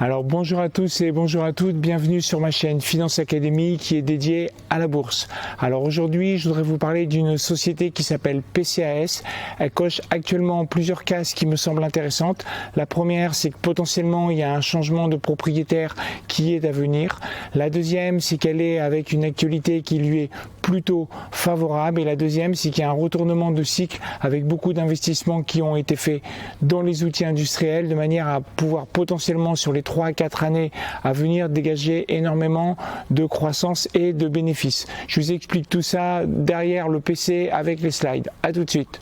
Alors bonjour à tous et bonjour à toutes, bienvenue sur ma chaîne Finance Academy qui est dédiée à la bourse. Alors aujourd'hui je voudrais vous parler d'une société qui s'appelle PCAS. Elle coche actuellement plusieurs cases qui me semblent intéressantes. La première, c'est que potentiellement il y a un changement de propriétaire qui est à venir. La deuxième, c'est qu'elle est avec une actualité qui lui est plutôt favorable, et la deuxième, c'est qu'il y a un retournement de cycle avec beaucoup d'investissements qui ont été faits dans les outils industriels de manière à pouvoir potentiellement sur les 3 à 4 années à venir dégager énormément de croissance et de bénéfices. Je vous explique tout ça derrière le PC avec les slides. À tout de suite.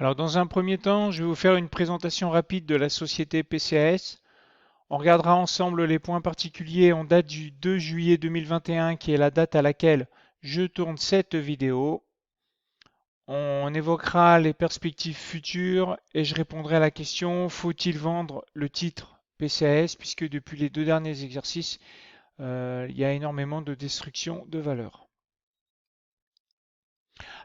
Alors dans un premier temps, je vais vous faire une présentation rapide de la société PCAS. On regardera ensemble les points particuliers en date du 2 juillet 2021, qui est la date à laquelle je tourne cette vidéo. On évoquera les perspectives futures et je répondrai à la question: faut-il vendre le titre PCAS, puisque depuis les 2 derniers exercices, il y a énormément de destruction de valeur.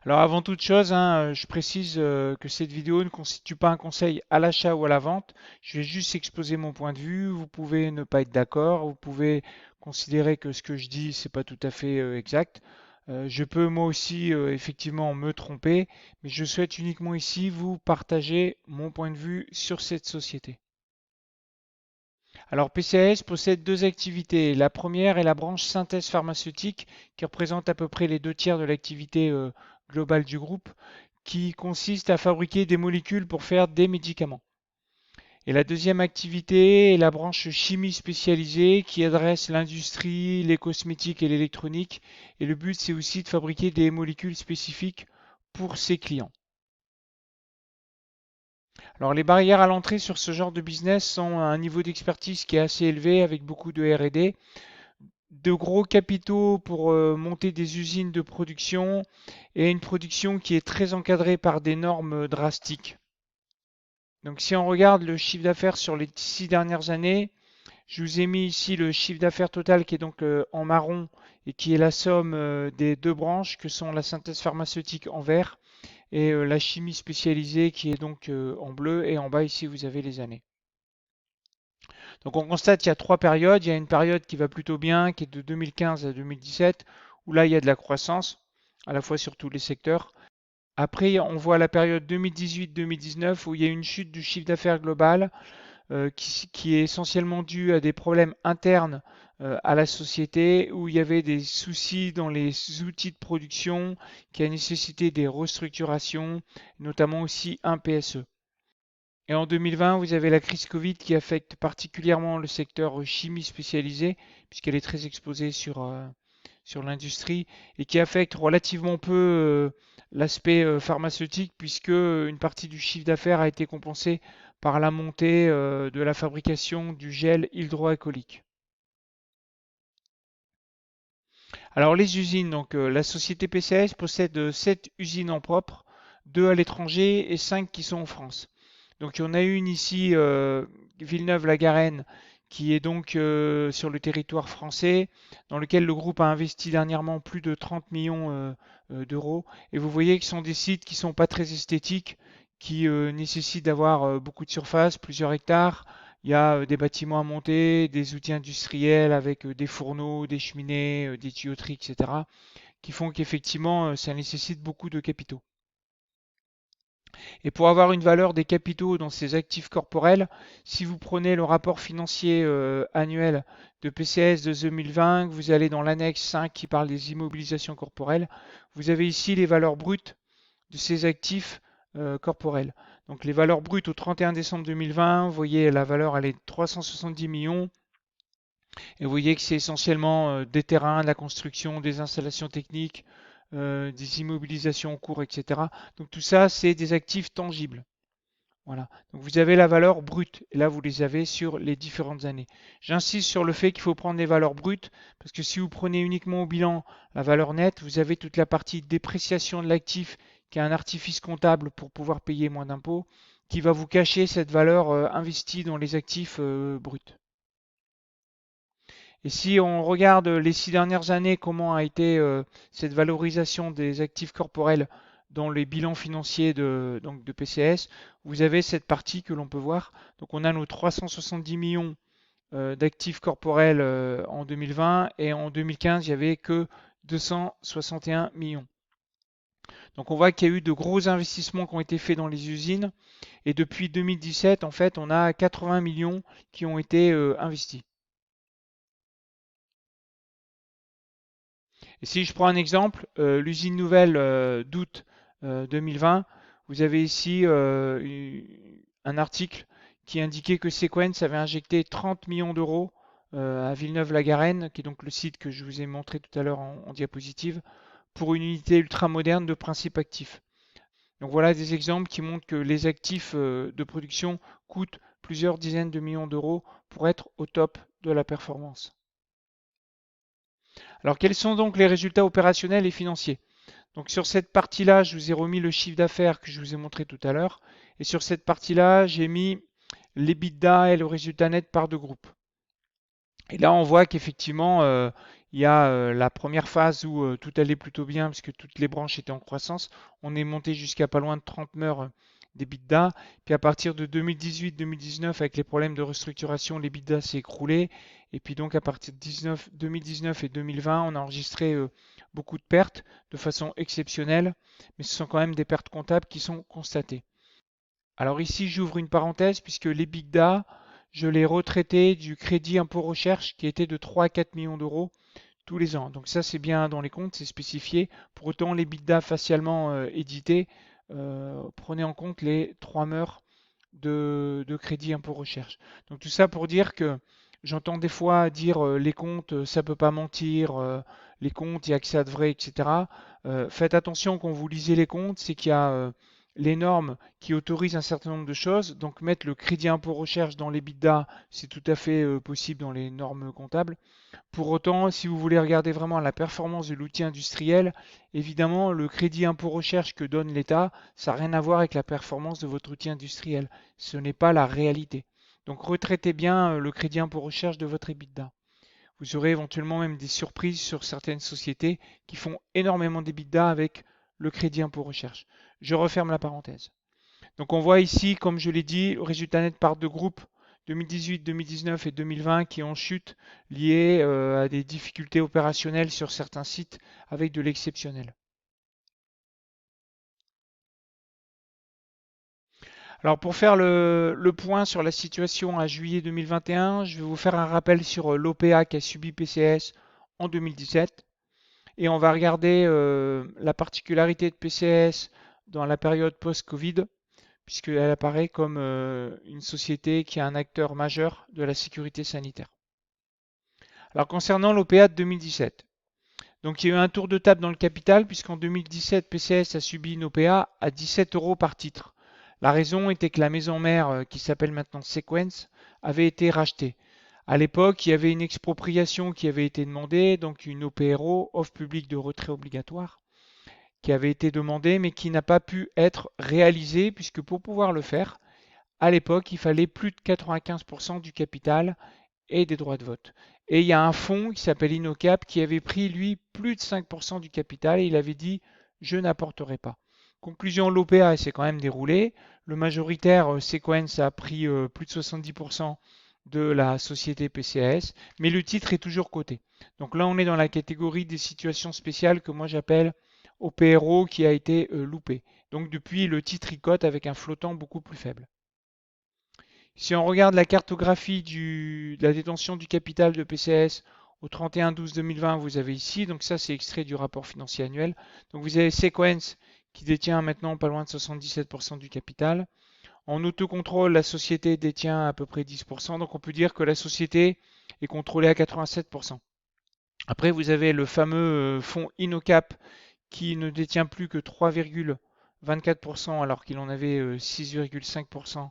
Alors avant toute chose, je précise que cette vidéo ne constitue pas un conseil à l'achat ou à la vente. Je vais juste exposer mon point de vue. Vous pouvez ne pas être d'accord, vous pouvez considérer que ce que je dis, c'est pas tout à fait exact. Je peux moi aussi effectivement me tromper, mais je souhaite uniquement ici vous partager mon point de vue sur cette société. Alors PCAS possède 2 activités. La première est la branche synthèse pharmaceutique, qui représente à peu près les 2 tiers de l'activité globale du groupe, qui consiste à fabriquer des molécules pour faire des médicaments. Et la deuxième activité est la branche chimie spécialisée, qui adresse l'industrie, les cosmétiques et l'électronique. Et le but, c'est aussi de fabriquer des molécules spécifiques pour ses clients. Alors les barrières à l'entrée sur ce genre de business sont à un niveau d'expertise qui est assez élevé, avec beaucoup de R&D, de gros capitaux pour monter des usines de production et une production qui est très encadrée par des normes drastiques. Donc si on regarde le chiffre d'affaires sur les 6 dernières années, je vous ai mis ici le chiffre d'affaires total qui est donc en marron et qui est la somme des 2 branches que sont la synthèse pharmaceutique en vert et la chimie spécialisée qui est donc en bleu, et en bas ici vous avez les années. Donc on constate qu'il y a 3 périodes. Il y a une période qui va plutôt bien, qui est de 2015 à 2017, où là il y a de la croissance, à la fois sur tous les secteurs. Après, on voit la période 2018-2019 où il y a une chute du chiffre d'affaires global qui est essentiellement due à des problèmes internes à la société, où il y avait des soucis dans les outils de production qui a nécessité des restructurations, notamment aussi un PSE. Et en 2020, vous avez la crise Covid qui affecte particulièrement le secteur chimie spécialisée, puisqu'elle est très exposée sur l'industrie, et qui affecte relativement peu l'aspect pharmaceutique, puisque une partie du chiffre d'affaires a été compensée par la montée de la fabrication du gel hydroalcoolique. Alors les usines, donc la société PCAS possède 7 usines en propre, 2 à l'étranger et 5 qui sont en France. Donc il y en a une ici, Villeneuve-la-Garenne, qui est donc sur le territoire français, dans lequel le groupe a investi dernièrement plus de 30 millions d'euros. Et vous voyez que ce sont des sites qui ne sont pas très esthétiques, qui nécessitent d'avoir beaucoup de surface, plusieurs hectares. Il y a des bâtiments à monter, des outils industriels avec des fourneaux, des cheminées, des tuyauteries, etc., qui font qu'effectivement ça nécessite beaucoup de capitaux. Et pour avoir une valeur des capitaux dans ces actifs corporels, si vous prenez le rapport financier annuel de PCAS de 2020, vous allez dans l'annexe 5 qui parle des immobilisations corporelles, vous avez ici les valeurs brutes de ces actifs corporels. Donc les valeurs brutes au 31 décembre 2020, vous voyez la valeur elle est de 370 millions. Et vous voyez que c'est essentiellement des terrains, de la construction, des installations techniques, des immobilisations en cours, etc. Donc tout ça, c'est des actifs tangibles. Voilà. Donc vous avez la valeur brute, et là vous les avez sur les différentes années. J'insiste sur le fait qu'il faut prendre les valeurs brutes, parce que si vous prenez uniquement au bilan la valeur nette, vous avez toute la partie dépréciation de l'actif, qui est un artifice comptable pour pouvoir payer moins d'impôts, qui va vous cacher cette valeur investie dans les actifs bruts. Et si on regarde les 6 dernières années, comment a été cette valorisation des actifs corporels dans les bilans financiers donc de PCS, vous avez cette partie que l'on peut voir. Donc on a nos 370 millions d'actifs corporels en 2020 et en 2015, il n'y avait que 261 millions. Donc on voit qu'il y a eu de gros investissements qui ont été faits dans les usines et depuis 2017, en fait, on a 80 millions qui ont été investis. Et si je prends un exemple, l'usine nouvelle d'août 2020, vous avez ici un article qui indiquait que Sequence avait injecté 30 millions d'euros à Villeneuve-la-Garenne, qui est donc le site que je vous ai montré tout à l'heure en diapositive, pour une unité ultramoderne de principe actif. Donc voilà des exemples qui montrent que les actifs de production coûtent plusieurs dizaines de millions d'euros pour être au top de la performance. Alors quels sont donc les résultats opérationnels et financiers? Donc sur cette partie-là, je vous ai remis le chiffre d'affaires que je vous ai montré tout à l'heure. Et sur cette partie-là, j'ai mis l'EBITDA et le résultat net par deux groupes. Et là, on voit qu'effectivement, il y a la première phase où tout allait plutôt bien puisque toutes les branches étaient en croissance. On est monté jusqu'à pas loin de 30 meurs d'EBITDA. Puis à partir de 2018-2019, avec les problèmes de restructuration, l'EBITDA s'est écroulé. Et puis donc à partir de 2019 et 2020, on a enregistré beaucoup de pertes de façon exceptionnelle. Mais ce sont quand même des pertes comptables qui sont constatées. Alors ici, j'ouvre une parenthèse puisque l'EBITDA, je l'ai retraité du crédit impôt recherche qui était de 3 à 4 millions d'euros tous les ans. Donc ça, c'est bien dans les comptes, c'est spécifié. Pour autant, l'EBITDA facialement édité prenait en compte les 3 mœurs de crédit impôt recherche. Donc tout ça pour dire que j'entends des fois dire les comptes, ça peut pas mentir, les comptes, il y a que ça de vrai, etc. Faites attention quand vous lisez les comptes, c'est qu'il y a les normes qui autorisent un certain nombre de choses. Donc mettre le crédit impôt recherche dans les l'EBITDA, c'est tout à fait possible dans les normes comptables. Pour autant, si vous voulez regarder vraiment la performance de l'outil industriel, évidemment, le crédit impôt recherche que donne l'État, ça n'a rien à voir avec la performance de votre outil industriel. Ce n'est pas la réalité. Donc retraitez bien le crédit impôt recherche de votre EBITDA. Vous aurez éventuellement même des surprises sur certaines sociétés qui font énormément d'EBITDA avec le crédit impôt recherche. Je referme la parenthèse. Donc on voit ici, comme je l'ai dit, le résultat net par deux groupes 2018, 2019 et 2020 qui ont chute liées à des difficultés opérationnelles sur certains sites avec de l'exceptionnel. Alors pour faire le point sur la situation à juillet 2021, je vais vous faire un rappel sur l'OPA qu'a subi PCS en 2017 et on va regarder la particularité de PCS dans la période post-Covid puisqu'elle apparaît comme une société qui est un acteur majeur de la sécurité sanitaire. Alors concernant l'OPA de 2017, donc il y a eu un tour de table dans le capital puisqu'en 2017 PCS a subi une OPA à 17 euros par titre. La raison était que la maison mère qui s'appelle maintenant Sequence avait été rachetée. À l'époque, il y avait une expropriation qui avait été demandée, donc une OPRO, offre publique de retrait obligatoire, qui avait été demandée mais qui n'a pas pu être réalisée puisque pour pouvoir le faire, à l'époque, il fallait plus de 95% du capital et des droits de vote. Et il y a un fonds qui s'appelle InnoCap qui avait pris, lui, plus de 5% du capital et il avait dit je n'apporterai pas. Conclusion, l'OPA s'est quand même déroulé. Le majoritaire Sequence a pris plus de 70% de la société PCAS, mais le titre est toujours coté. Donc là, on est dans la catégorie des situations spéciales que moi j'appelle OPRO qui a été loupé. Donc depuis, le titre y cote avec un flottant beaucoup plus faible. Si on regarde la cartographie de la détention du capital de PCS au 31-12-2020, vous avez ici, donc ça c'est extrait du rapport financier annuel. Donc vous avez Sequence qui détient maintenant pas loin de 77% du capital. En autocontrôle, la société détient à peu près 10%, donc on peut dire que la société est contrôlée à 87%. Après, vous avez le fameux fonds InnoCap qui ne détient plus que 3,24% alors qu'il en avait 6,5%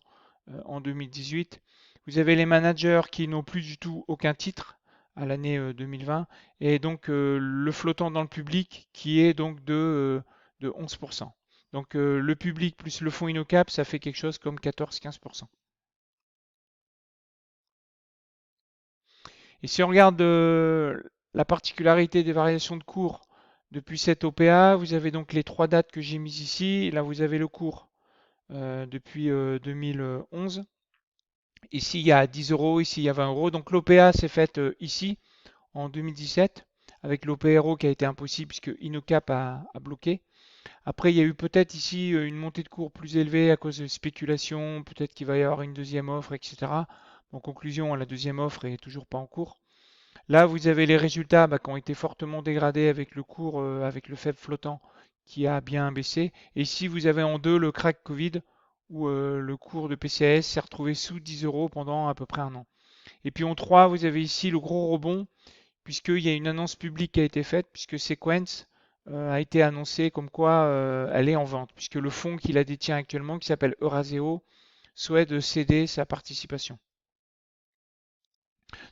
en 2018. Vous avez les managers qui n'ont plus du tout aucun titre à l'année 2020 et donc le flottant dans le public qui est donc de 11%. Donc le public plus le fonds InnoCap, ça fait quelque chose comme 14-15%. Et si on regarde la particularité des variations de cours depuis cette OPA, vous avez donc les trois dates que j'ai mises ici. Là, vous avez le cours depuis 2011. Ici, il y a 10 euros, ici, il y a 20 euros. Donc l'OPA s'est faite ici en 2017 avec l'OPRO qui a été impossible puisque InnoCap a bloqué. Après, il y a eu peut-être ici une montée de cours plus élevée à cause de spéculation, peut-être qu'il va y avoir une deuxième offre, etc. En conclusion, la deuxième offre est toujours pas en cours. Là, vous avez les résultats qui ont été fortement dégradés avec le cours, avec le faible flottant qui a bien baissé. Et ici, vous avez en deux le crack Covid où le cours de PCAS s'est retrouvé sous 10 euros pendant à peu près un an. Et puis en 3, vous avez ici le gros rebond puisqu'il y a une annonce publique qui a été faite, puisque Sequence a été annoncé comme quoi elle est en vente, puisque le fonds qui la détient actuellement, qui s'appelle Euraseo, souhaite céder sa participation.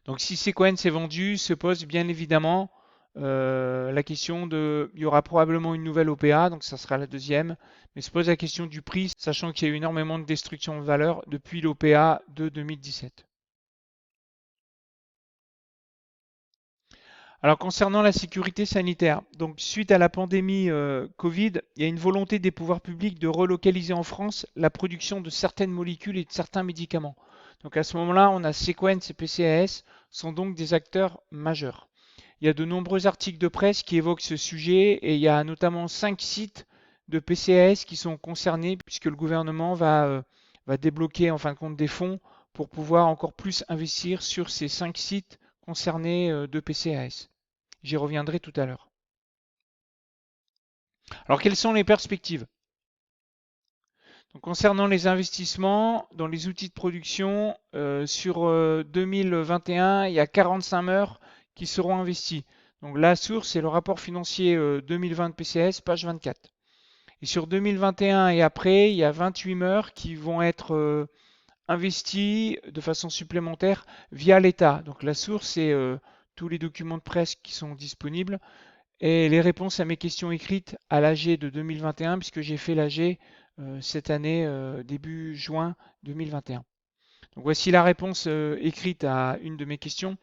Donc si Sequence est vendu, se pose bien évidemment la question il y aura probablement une nouvelle OPA, donc ça sera la deuxième, mais se pose la question du prix, sachant qu'il y a eu énormément de destruction de valeur depuis l'OPA de 2017. Alors concernant la sécurité sanitaire, donc suite à la pandémie Covid, il y a une volonté des pouvoirs publics de relocaliser en France la production de certaines molécules et de certains médicaments. Donc à ce moment-là, on a Sequence et PCAS sont donc des acteurs majeurs. Il y a de nombreux articles de presse qui évoquent ce sujet et il y a notamment 5 sites de PCAS qui sont concernés puisque le gouvernement va débloquer en fin de compte des fonds pour pouvoir encore plus investir sur ces 5 sites concernés de PCAS. J'y reviendrai tout à l'heure. Alors, quelles sont les perspectives? Donc, concernant les investissements dans les outils de production, sur 2021, il y a 45 mœurs qui seront investis. Donc, la source, c'est le rapport financier 2020 de PCS, page 24. Et sur 2021 et après, il y a 28 mœurs qui vont être investis de façon supplémentaire via l'État. Donc, la source, c'est tous les documents de presse qui sont disponibles. Et les réponses à mes questions écrites à l'AG de 2021, puisque j'ai fait l'AG cette année, début juin 2021. Donc voici la réponse écrite à une de mes questions.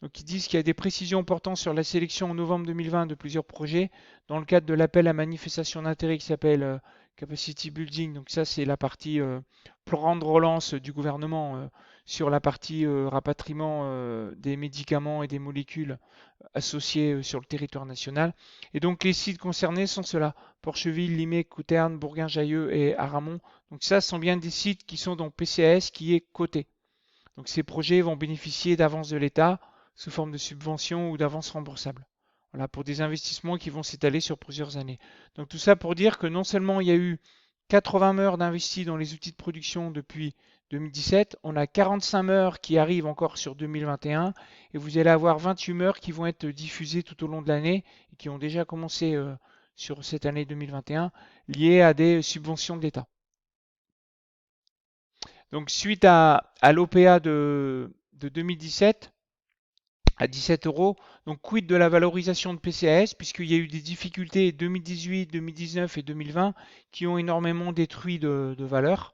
Donc ils disent qu'il y a des précisions portant sur la sélection en novembre 2020 de plusieurs projets dans le cadre de l'appel à manifestation d'intérêt qui s'appelle Capacity Building. Donc ça c'est la partie plan de relance du gouvernement sur la partie rapatriement des médicaments et des molécules associés sur le territoire national. Et donc les sites concernés sont ceux-là: Porcheville, Limay, Couterne, Bourguin-Jallieu et Aramon. Donc ça sont bien des sites qui sont dans PCAS qui est coté. Donc ces projets vont bénéficier d'avances de l'État sous forme de subventions ou d'avances remboursables. Voilà, pour des investissements qui vont s'étaler sur plusieurs années. Donc tout ça pour dire que non seulement il y a eu 80 mœurs d'investis dans les outils de production depuis 2017, on a 45 mœurs qui arrivent encore sur 2021 et vous allez avoir 28 mœurs qui vont être diffusées tout au long de l'année et qui ont déjà commencé sur cette année 2021 liées à des subventions de l'État. Donc suite à l'OPA de 2017 à 17 euros, donc quid de la valorisation de PCAS puisqu'il y a eu des difficultés 2018, 2019 et 2020 qui ont énormément détruit de valeur.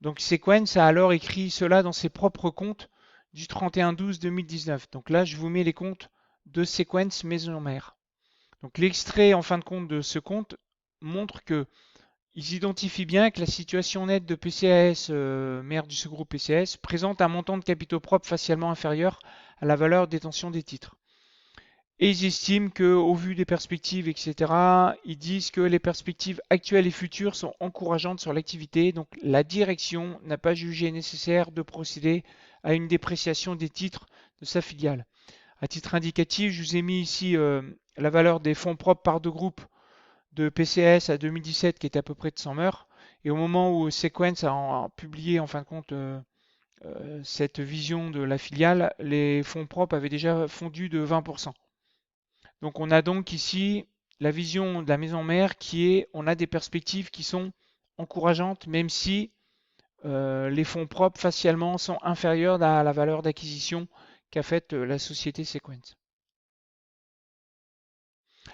Donc Sequence a alors écrit cela dans ses propres comptes du 31-12-2019. Donc là, je vous mets les comptes de Sequence maison mère. Donc l'extrait en fin de compte de ce compte montre que ils identifient bien que la situation nette de PCAS, mère du sous-groupe PCAS, présente un montant de capitaux propres facialement inférieur à la valeur de détention des titres. Et ils estiment que, au vu des perspectives, etc., ils disent que les perspectives actuelles et futures sont encourageantes sur l'activité, donc la direction n'a pas jugé nécessaire de procéder à une dépréciation des titres de sa filiale. À titre indicatif, je vous ai mis ici la valeur des fonds propres par deux groupes de PCAS à 2017 qui était à peu près de 100 mœurs. Et au moment où Sequence a publié en fin de compte cette vision de la filiale, les fonds propres avaient déjà fondu de 20%. Donc on a donc ici la vision de la maison mère qui est, on a des perspectives qui sont encourageantes, même si les fonds propres facialement sont inférieurs à la valeur d'acquisition qu'a faite la société Sequence.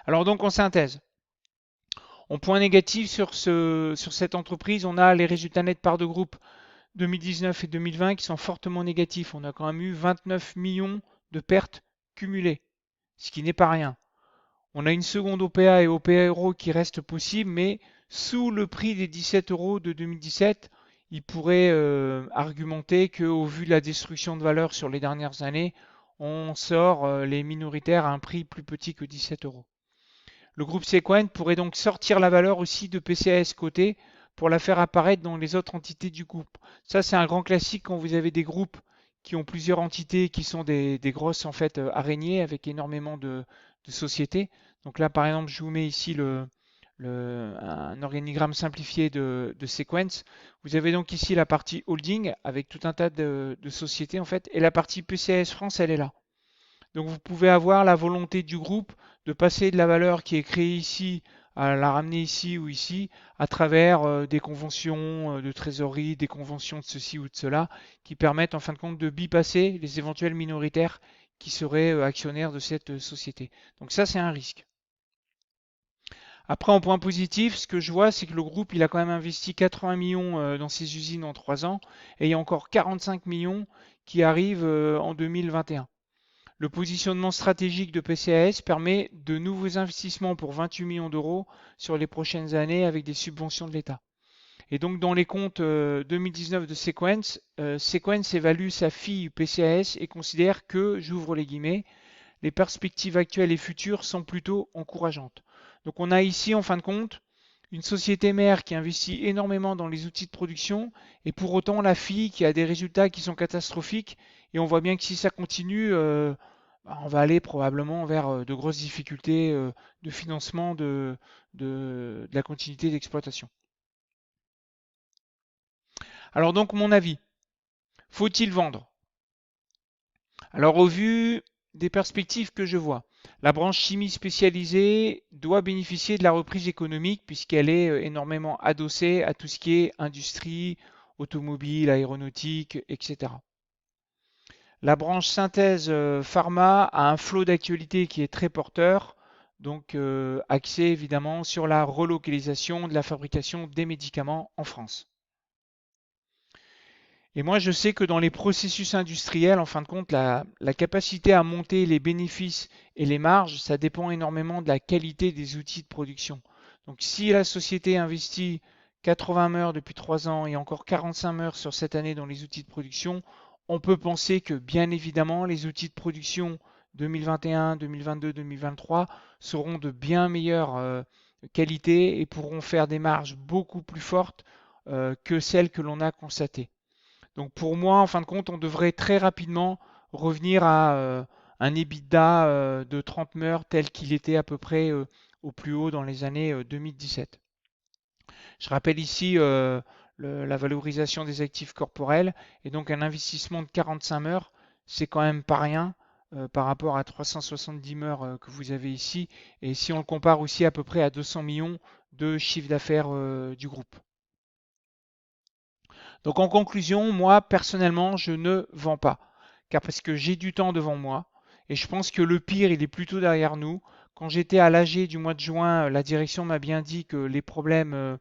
Alors donc en synthèse, en point négatif sur cette entreprise, on a les résultats nets par de groupe 2019 et 2020 qui sont fortement négatifs. On a quand même eu 29 millions de pertes cumulées, ce qui n'est pas rien. On a une seconde OPA et OPA euro qui reste possible, mais sous le prix des 17 euros de 2017, il pourrait argumenter qu'au vu de la destruction de valeur sur les dernières années, on sort les minoritaires à un prix plus petit que 17 euros. Le groupe Sequent pourrait donc sortir la valeur aussi de PCAS coté pour la faire apparaître dans les autres entités du groupe. Ça, c'est un grand classique quand vous avez des groupes qui ont plusieurs entités qui sont des grosses en fait araignées avec énormément de sociétés. Donc là, par exemple, je vous mets ici un organigramme simplifié de Sequence. Vous avez donc ici la partie holding avec tout un tas de sociétés en fait, et la partie PCAS France, elle est là. Donc vous pouvez avoir la volonté du groupe de passer de la valeur qui est créée ici à la ramener ici ou ici à travers des conventions de trésorerie, des conventions de ceci ou de cela qui permettent en fin de compte de bypasser les éventuels minoritaires qui seraient actionnaires de cette société. Donc ça c'est un risque. Après en point positif, ce que je vois c'est que le groupe il a quand même investi 80 millions dans ses usines en 3 ans et il y a encore 45 millions qui arrivent en 2021. Le positionnement stratégique de PCAS permet de nouveaux investissements pour 28 millions d'euros sur les prochaines années avec des subventions de l'État. Et donc dans les comptes 2019 de Sequence, Sequence évalue sa fille PCAS et considère que, j'ouvre les guillemets, les perspectives actuelles et futures sont plutôt encourageantes. Donc on a ici en fin de compte une société mère qui investit énormément dans les outils de production et pour autant la fille qui a des résultats qui sont catastrophiques et on voit bien que si ça continue, on va aller probablement vers de grosses difficultés de financement de la continuité d'exploitation. Alors donc mon avis, faut-il vendre? Alors au vu des perspectives que je vois, la branche chimie spécialisée doit bénéficier de la reprise économique puisqu'elle est énormément adossée à tout ce qui est industrie, automobile, aéronautique, etc. La branche synthèse pharma a un flot d'actualité qui est très porteur, donc axé évidemment sur la relocalisation de la fabrication des médicaments en France. Et moi, je sais que dans les processus industriels, en fin de compte, la capacité à monter les bénéfices et les marges, ça dépend énormément de la qualité des outils de production. Donc, si la société investit 80 meurs depuis 3 ans et encore 45 meurs sur cette année dans les outils de production, on peut penser que, bien évidemment, les outils de production 2021, 2022, 2023 seront de bien meilleure qualité et pourront faire des marges beaucoup plus fortes que celles que l'on a constatées. Donc pour moi, en fin de compte, on devrait très rapidement revenir à un EBITDA de 30 meurs tel qu'il était à peu près au plus haut dans les années 2017. Je rappelle ici la valorisation des actifs corporels et donc un investissement de 45 meurs, c'est quand même pas rien par rapport à 370 meurs que vous avez ici et si on le compare aussi à peu près à 200 millions de chiffre d'affaires du groupe. Donc en conclusion, moi personnellement, je ne vends pas, car parce que j'ai du temps devant moi, et je pense que le pire, il est plutôt derrière nous. Quand j'étais à l'AG du mois de juin, la direction m'a bien dit que les problèmes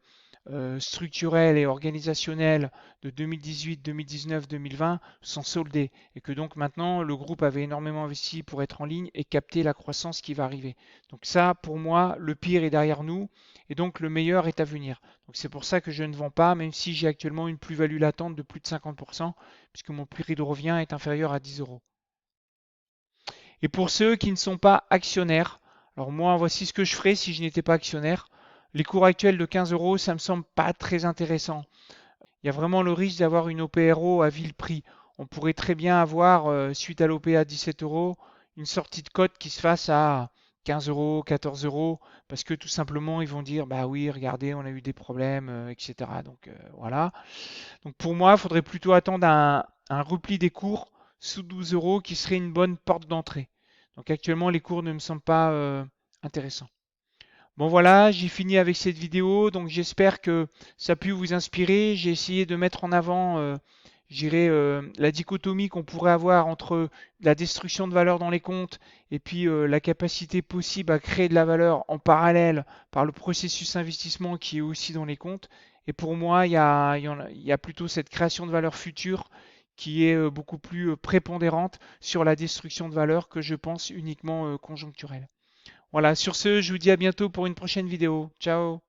structurels et organisationnels de 2018, 2019, 2020 sont soldés, et que donc maintenant le groupe avait énormément investi pour être en ligne et capter la croissance qui va arriver. Donc ça, pour moi, le pire est derrière nous, et donc le meilleur est à venir. Donc c'est pour ça que je ne vends pas, même si j'ai actuellement une plus-value latente de plus de 50%, puisque mon prix de revient est inférieur à 10 euros. Et pour ceux qui ne sont pas actionnaires, alors moi voici ce que je ferais si je n'étais pas actionnaire. Les cours actuels de 15 euros, ça me semble pas très intéressant. Il y a vraiment le risque d'avoir une OPRO à vil prix. On pourrait très bien avoir, suite à l'OP à 17 euros, une sortie de cote qui se fasse à 15 euros, 14 euros, parce que tout simplement ils vont dire bah oui, regardez, on a eu des problèmes, etc. Donc voilà. Donc pour moi, il faudrait plutôt attendre un repli des cours sous 12 euros qui serait une bonne porte d'entrée. Donc actuellement, les cours ne me semblent pas intéressants. Bon voilà, j'ai fini avec cette vidéo, donc j'espère que ça a pu vous inspirer. J'ai essayé de mettre en avant, la dichotomie qu'on pourrait avoir entre la destruction de valeur dans les comptes et puis la capacité possible à créer de la valeur en parallèle par le processus investissement qui est aussi dans les comptes. Et pour moi, il y a plutôt cette création de valeur future qui est beaucoup plus prépondérante sur la destruction de valeur que je pense uniquement conjoncturelle. Voilà, sur ce, je vous dis à bientôt pour une prochaine vidéo. Ciao!